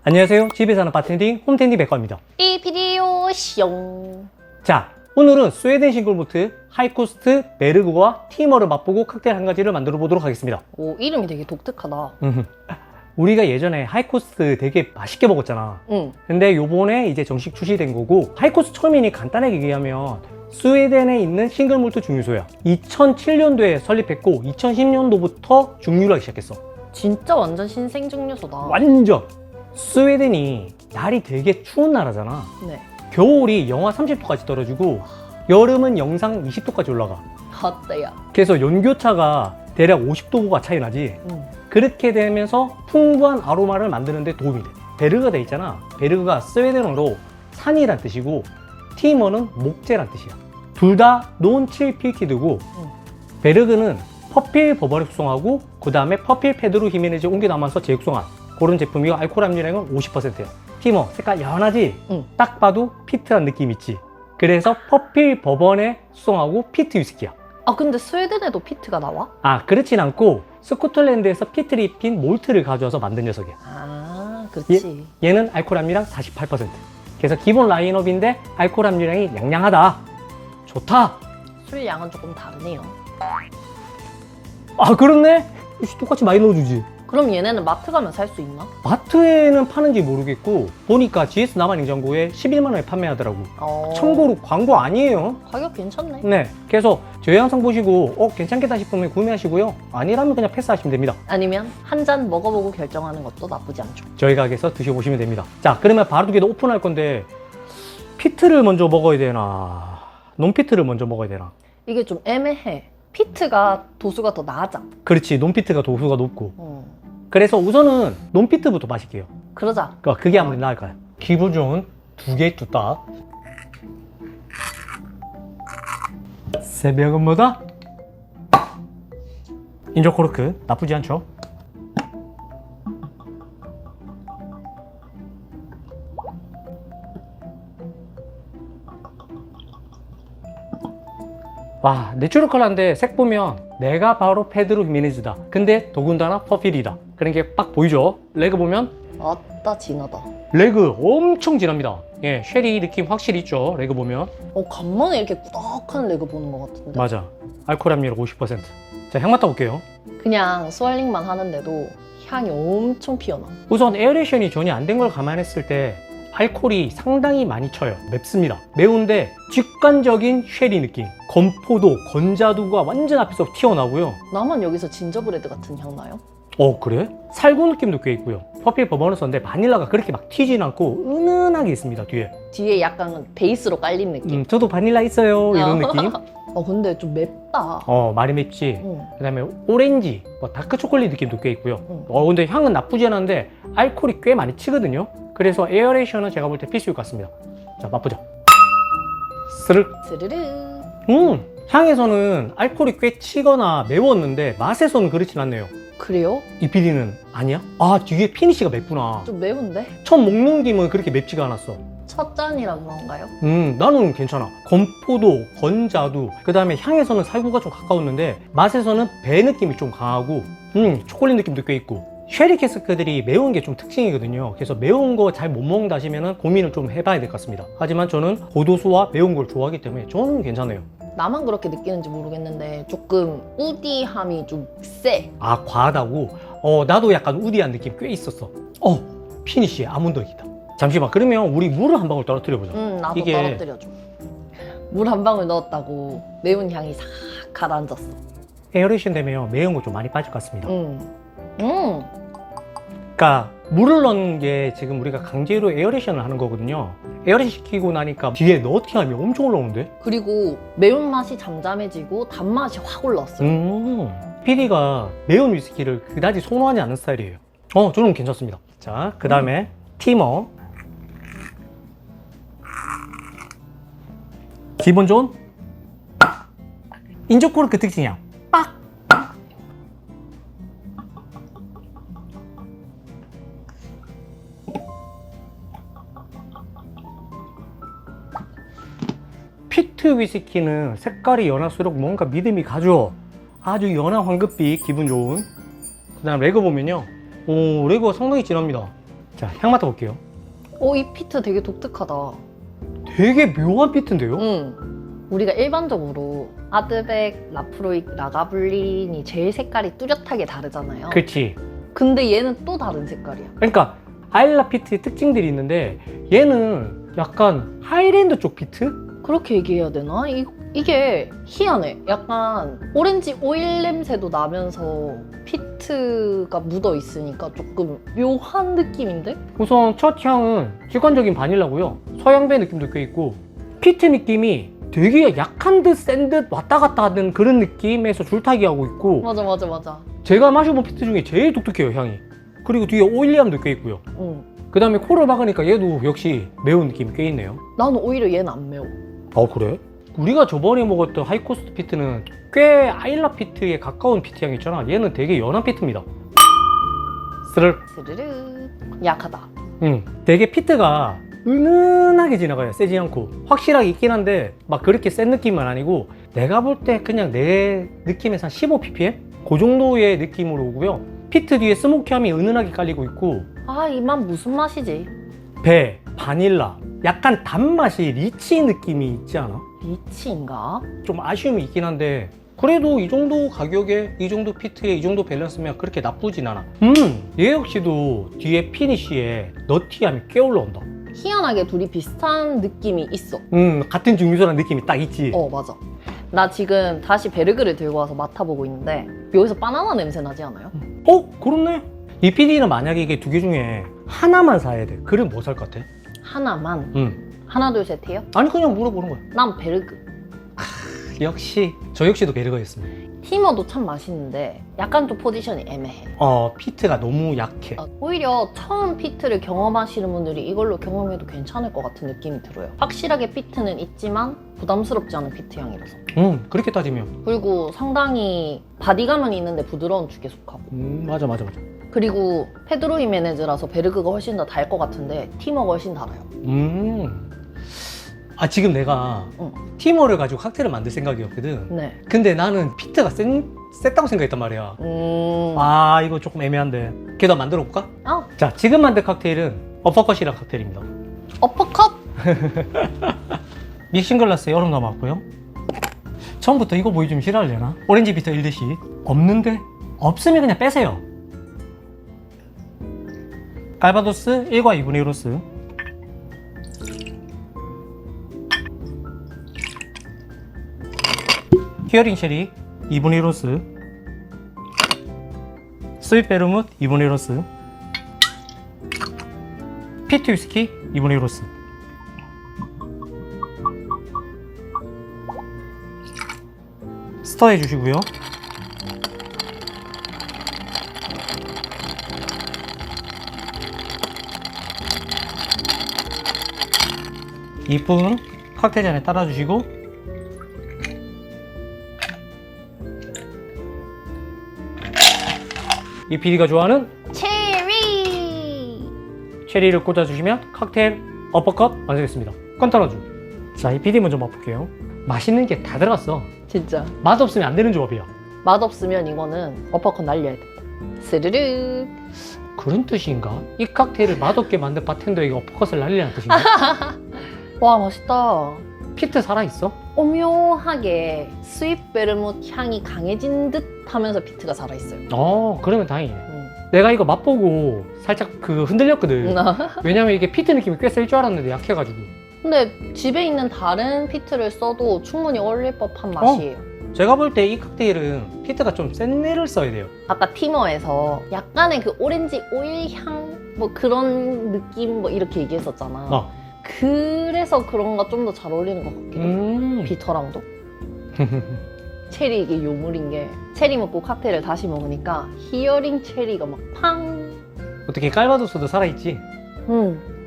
안녕하세요. 집에 사는 바텐딩 홈텐딩 백과입니다. 이 비디오 숑. 자, 오늘은 스웨덴 싱글몰트, 하이코스트, 베르그와 티머를 맛보고 칵테일 한 가지를 만들어 보도록 하겠습니다. 오, 이름이 되게 독특하다. 우리가 예전에 하이코스트 되게 맛있게 먹었잖아. 응. 근데 요번에 이제 정식 출시된 거고, 하이코스트 처음이니 간단하게 얘기하면 스웨덴에 있는 싱글몰트 증류소야. 2007년도에 설립했고 2010년도부터 증류를 하기 시작했어. 진짜 완전 신생 증류소다. 완전! 스웨덴이 날이 되게 추운 나라잖아. 네. 겨울이 영하 30도까지 떨어지고 여름은 영상 20도까지 올라가. 어때요? 그래서 연교차가 대략 50도가 차이 나지. 응. 그렇게 되면서 풍부한 아로마를 만드는 데 도움이 돼. 베르그가 돼 있잖아. 베르그가 스웨덴어로 산이란 뜻이고 티머는 목재란 뜻이야. 둘 다 논칠 필티드고 베르그는 퍼필 버버를 숙성하고 그 다음에 퍼필 패드로 히메네즈 옮겨 담아서 재육성한 그런 제품이고 알코올 함유량은 50%야. 티머 색깔 연하지? 응. 딱 봐도 피트한 느낌 있지? 그래서 퍼필 버번에 숙성하고 피트 위스키야. 아, 근데 스웨덴에도 피트가 나와? 아, 그렇진 않고 스코틀랜드에서 피트를 입힌 몰트를 가져와서 만든 녀석이야. 아, 그렇지. 얘는 알코올 함유량 48%. 그래서 기본 라인업인데 알코올 함유량이 양양하다. 좋다. 술 양은 조금 다르네요. 아, 그렇네? 똑같이 많이 넣어주지. 그럼 얘네는 마트 가면 살 수 있나? 마트에는 파는지 모르겠고 보니까 GS 남한냉장고에 11만 원에 판매하더라고. 참고로 광고 아니에요. 가격 괜찮네. 네, 그래서 저희 영상 보시고 괜찮겠다 싶으면 구매하시고요. 아니라면 그냥 패스하시면 됩니다. 아니면 한 잔 먹어보고 결정하는 것도 나쁘지 않죠. 저희 가게에서 드셔보시면 됩니다. 자, 그러면 바로 두 개 다 오픈할 건데 피트를 먼저 먹어야 되나 논피트를 먼저 먹어야 되나? 이게 좀 애매해. 피트가 도수가 더 낮아. 그렇지, 논피트가 도수가 높고. 어. 그래서 우선은 논피트부터 마실게요. 그러자. 그게 아무리 나을까요? 기분 좋은 두 개 뚜딱. 새벽은 뭐다? 인조코르크 나쁘지 않죠? 와, 내추럴 컬러인데 색 보면 내가 바로 페드로 히메네즈다. 근데 더군다나 퍼필이다. 그런 게 딱 보이죠? 레그 보면 아따 진하다. 레그 엄청 진합니다. 예, 쉐리 느낌 확실히 있죠? 레그 보면. 간만에 이렇게 꾸덕한 레그 보는 것 같은데. 맞아. 알코올 함유량 50%. 자, 향 맡아볼게요. 그냥 스웰링만 하는데도 향이 엄청 피어나. 우선 에어레이션이 전혀 안 된 걸 감안했을 때 알코올이 상당히 많이 쳐요. 맵습니다. 매운데 직관적인 쉐리 느낌. 건포도, 건자두가 완전 앞에서 튀어나오고요. 나만 여기서 진저브레드 같은 향 나요? 그래? 살구 느낌도 꽤 있고요. 퍼필 버번을 썼는데 바닐라가 그렇게 막 튀진 않고 은은하게 있습니다, 뒤에. 뒤에 약간 베이스로 깔린 느낌. 저도 바닐라 있어요, 이런 느낌. 근데 좀 맵다. 많이 맵지. 응. 그 다음에 오렌지, 다크 초콜릿 느낌도 꽤 있고요. 응. 근데 향은 나쁘지 않은데 알코올이 꽤 많이 치거든요. 그래서 에어레이션은 제가 볼 때 필수일 것 같습니다. 자, 맛보자. 스르륵. 스르르. 향에서는 알코올이 꽤 치거나 매웠는데 맛에서는 그렇진 않네요. 그래요? 이 PD는 아니야? 아, 뒤에 피니쉬가 맵구나. 좀 매운데? 첫 먹는 김은 그렇게 맵지가 않았어. 첫 잔이라 그런가요? 나는 괜찮아. 건포도, 건자두, 그 다음에 향에서는 살구가 좀 가까웠는데 맛에서는 배 느낌이 좀 강하고 초콜릿 느낌도 꽤 있고. 쉐리 캐스크들이 매운 게 좀 특징이거든요. 그래서 매운 거 잘 못 먹는다 하시면 고민을 좀 해봐야 될 것 같습니다. 하지만 저는 고도수와 매운 걸 좋아하기 때문에 저는 괜찮아요. 나만 그렇게 느끼는지 모르겠는데 조금 우디함이 좀 세. 아, 과하다고? 나도 약간 우디한 느낌 꽤 있었어. 피니쉬에 아몬드이다. 잠시만, 그러면 우리 물을 한 방울 떨어뜨려 보자. 나도 이게- 떨어뜨려줘. 물 한 방울 넣었다고 매운 향이 싹 가라앉았어. 에어레이션 되면 매운 거 좀 많이 빠질 것 같습니다. 그러니까 물을 넣는 게 지금 우리가 강제로 에어레이션을 하는 거거든요. 에어레이션 시키고 나니까 뒤에 너티함이 엄청 올라오는데? 그리고 매운맛이 잠잠해지고 단맛이 확 올라왔어요. PD가 매운 위스키를 그다지 선호하지 않는 스타일이에요. 저는 괜찮습니다. 자, 그 다음에 티머. 기본 좋은 인조코르크 특징이야. 빡! 피트 위스키는 색깔이 연할수록 뭔가 믿음이 가죠. 아주 연한 황급빛, 기분 좋은. 그 다음 레그 보면요, 레그가 상당히 진합니다. 자, 향 맡아볼게요. 이 피트 되게 독특하다. 되게 묘한 피트인데요? 우리가 일반적으로 아드백, 라프로익, 라가블린이 제일 색깔이 뚜렷하게 다르잖아요. 그치. 근데 얘는 또 다른 색깔이야. 그러니까 아일라 피트의 특징들이 있는데 얘는 약간 하이랜드 쪽 피트? 그렇게 얘기해야 되나? 이게 희한해. 약간 오렌지 오일 냄새도 나면서 피트가 묻어 있으니까 조금 묘한 느낌인데? 우선 첫 향은 직관적인 바닐라고요. 서양배 느낌도 꽤 있고 피트 느낌이 되게 약한 듯 센 듯 왔다 갔다 하는 그런 느낌에서 줄타기 하고 있고 맞아. 제가 마셔본 피트 중에 제일 독특해요, 향이. 그리고 뒤에 오일리함도 꽤 있고요. 그 다음에 코를 박으니까 얘도 역시 매운 느낌이 꽤 있네요. 나는 오히려 얘는 안 매워. 그래? 우리가 저번에 먹었던 하이코스트 피트는 꽤 아일라 피트에 가까운 피트 향이 있잖아. 얘는 되게 연한 피트입니다. 스르륵. 스르르. 약하다. 되게 피트가 은은하게 지나가요. 세지 않고. 확실하게 있긴 한데 막 그렇게 센 느낌은 아니고 내가 볼 때 그냥 내 느낌에서 한 15ppm? 그 정도의 느낌으로 오고요. 피트 뒤에 스모키함이 은은하게 깔리고 있고 이 맛 무슨 맛이지? 배, 바닐라, 약간 단맛이 리치 느낌이 있지 않아? 리치인가? 좀 아쉬움이 있긴 한데 그래도 이 정도 가격에 이 정도 피트에 이 정도 밸런스면 그렇게 나쁘진 않아. 얘 역시도 뒤에 피니쉬에 너티함이 꽤 올라온다. 희한하게 둘이 비슷한 느낌이 있어. 같은 증류소라는 느낌이 딱 있지. 맞아. 나 지금 다시 베르그를 들고 와서 맡아보고 있는데 여기서 바나나 냄새 나지 않아요? 그렇네. 이 PD는 만약에 이게 두 개 중에 하나만 사야 돼. 그럼 뭐 살 것 같아? 하나만? 응. 하나 둘 셋이요? 아니 그냥 물어보는 거야. 난 베르그. 역시 저 역시도 베르거였습니다. 티머도 참 맛있는데 약간 좀 포지션이 애매해. 피트가 너무 약해. 오히려 처음 피트를 경험하시는 분들이 이걸로 경험해도 괜찮을 것 같은 느낌이 들어요. 확실하게 피트는 있지만 부담스럽지 않은 피트 향이라서. 그렇게 따지면. 그리고 상당히 바디감은 있는데 부드러운 축에 속하고. 맞아. 그리고 페드로 히메네즈라서 베르그가 훨씬 더 달 것 같은데 티머가 훨씬 달아요. 지금 내가 티머를 가지고 칵테일을 만들 생각이었거든. 네. 근데 나는 피트가 셌다고 생각했단 말이야. 이거 조금 애매한데. 걔도 만들어 볼까? 자, 지금 만든 칵테일은 어퍼컷이라는 칵테일입니다. 어퍼컷? 믹싱 글라스에 얼음 넣어봤고요. 처음부터 이거 보여주면 싫어하려나? 오렌지 비터 1대씩. 없는데? 없으면 그냥 빼세요. 칼바도스 1과 2분의 1 로스, 히어링 쉐리 2분의 1 로스, 스윗 베르뭇 2분의 1 로스, 피트 위스키 2분의 1 로스. 스터 해주시고요. 이쁜 칵테일 잔에 따라주시고 이 PD가 좋아하는 체리를 꽂아주시면 칵테일 어퍼컷 완성했습니다. 컨터너주. 자, 이 PD 먼저 맛볼게요. 맛있는 게 다 들어갔어. 진짜. 맛없으면 안 되는 조합이야. 맛없으면 이거는 어퍼컷 날려야 돼. 스르르. 그런 뜻인가? 이 칵테일을 맛없게 만든 바텐더에게 어퍼컷을 날리라는 뜻인가? 와, 맛있다. 피트 살아있어? 오묘하게 스윗 베르뭇 향이 강해진 듯 하면서 피트가 살아있어요. 그러면 다행이네. 내가 이거 맛보고 살짝 흔들렸거든. 왜냐면 이게 피트 느낌이 꽤 셀 줄 알았는데 약해가지고. 근데 집에 있는 다른 피트를 써도 충분히 어울릴 법한 맛이에요. 제가 볼 때 이 칵테일은 피트가 좀 센 애를 써야 돼요. 아까 티머에서 약간의 그 오렌지 오일 향 뭐 그런 느낌 뭐 이렇게 얘기했었잖아. 그래서 그런가 좀 더 잘 어울리는 것 같긴 해. 비터랑도. 체리 이게 요물인 게 체리 먹고 칵테일을 다시 먹으니까 히어링 체리가 막 팡. 어떻게 칼바도스도 살아있지?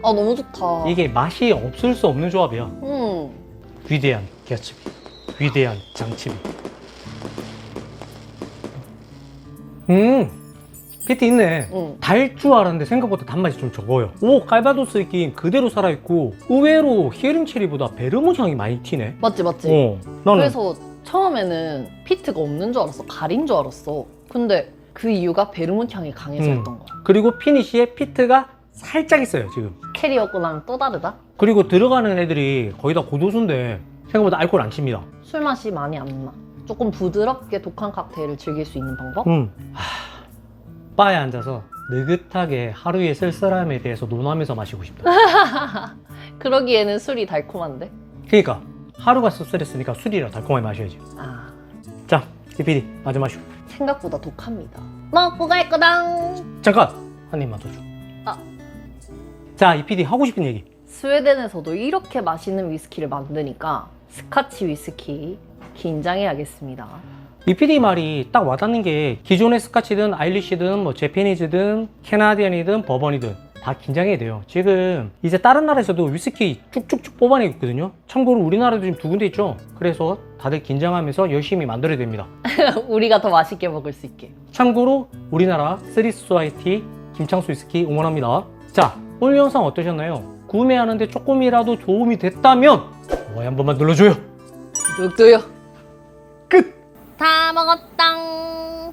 너무 좋다. 이게 맛이 없을 수 없는 조합이야. 위대한 개츠비, 위대한 장치비. 피트 있네. 달 줄 알았는데 생각보다 단맛이 좀 적어요. 칼바도스 느낌 그대로 살아있고 의외로 히어링 체리보다 베르몬 향이 많이 튀네. 맞지? 나는 그래서 처음에는 피트가 없는 줄 알았어. 가린 줄 알았어. 근데 그 이유가 베르몬 향이 강해서 했던 거야. 그리고 피니쉬에 피트가 살짝 있어요 지금. 캐리어구랑 또 다르다? 그리고 들어가는 애들이 거의 다 고도수인데 생각보다 알코올 안 칩니다. 술 맛이 많이 안 나. 조금 부드럽게 독한 칵테일을 즐길 수 있는 방법? 바에 앉아서 느긋하게 하루의 쓸쓸함에 대해서 논하면서 마시고 싶다. 그러기에는 술이 달콤한데? 그러니까 하루가 씁쓸했으니까 술이라 달콤하게 마셔야지. 아, 자, 이PD 마저 마시고. 생각보다 독합니다. 먹고 갈 거당! 잠깐! 한 입만 더 줘. 아. 자, 이PD 하고 싶은 얘기. 스웨덴에서도 이렇게 맛있는 위스키를 만드니까 스카치 위스키 긴장해야겠습니다. 이PD 말이 딱 와닿는 게 기존의 스카치든 아일리시든 뭐 제페니즈든 캐나디안이든 버번이든 다 긴장해야 돼요. 지금 이제 다른 나라에서도 위스키 쭉쭉쭉 뽑아내고 있거든요. 참고로 우리나라도 지금 2군데 있죠. 그래서 다들 긴장하면서 열심히 만들어야 됩니다. 우리가 더 맛있게 먹을 수 있게. 참고로 우리나라 쓰리소사이티 김창수 위스키 응원합니다. 자, 오늘 영상 어떠셨나요? 구매하는데 조금이라도 도움이 됐다면 좋아요 한 번만 눌러줘요. 구독도요. 끝! 다 먹었당.